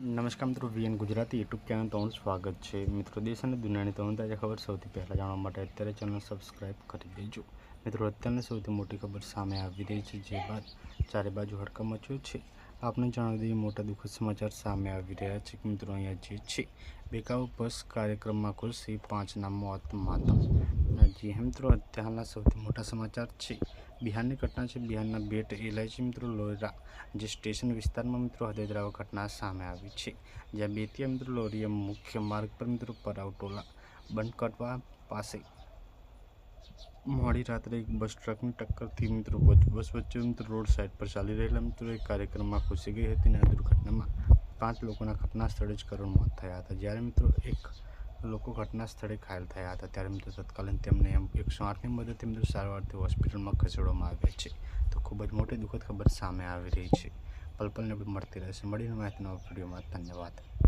નમસ્કાર મિત્રો, VN Gujarati YouTube channel તમારું સ્વાગત છે। મિત્રો, દેશ અને દુનિયાની તમામ તાજા ખબર સૌથી પહેલાં જાણવા માટે અત્યારે ચેનલ સબસ્ક્રાઈબ કરી દેજો। મિત્રો, અત્યારની સૌથી મોટી ખબર સામે આવી રહી છે, જે બાદ ચારે બાજુ હડકંપ મચ્યો છે। આપને જણાવી દઈએ, મોટા દુઃખદ સમાચાર સામે આવી રહ્યા છે કે મિત્રો અહીંયા જે છે બેકાબુ બસ કાર્યક્રમમાં ઘૂસી 5ના મોત માતમ। જી હા મિત્રો, અત્યારના સૌથી મોટા સમાચાર છે બિહારની ઘટના છે। બિહારના બેટ એલઆઈસી મિત્રો લોરા જે સ્ટેશન વિસ્તારમાં મિત્રો હૃદયદ્રાવક ઘટના સામે આવી છે, જ્યાં બેતિયા મિત્રો લોરિયા મુખ્ય માર્ગ પર મિત્રો પરાવ ટોલા બંકટવા પાસે મોડી રાત્રે એક બસ ટ્રકની ટક્કરથી મિત્રો બસ વચ્ચે મિત્રો રોડ સાઈડ પર ચાલી રહેલા મિત્રો એક કાર્યક્રમમાં ઘૂસી ગઈ હતી અને આ દુર્ઘટનામાં 5 લોકોના ઘટના સ્થળે જ કરુણ મોત થયા હતા, જ્યારે મિત્રો એક લોકો ઘટના સ્થળે ઘાયલ થયા હતા। ત્યારે મિત્રો તત્કાલીન તેમને 108ની મદદથી મિત્રો સારવારથી હોસ્પિટલમાં ખસેડવામાં આવ્યા છે। તો ખૂબ જ મોટી દુઃખદ ખબર સામે આવી રહી છે। પલ પલને મળતી રહેશે, મળીને માહિતીના વિડીયોમાં। ધન્યવાદ।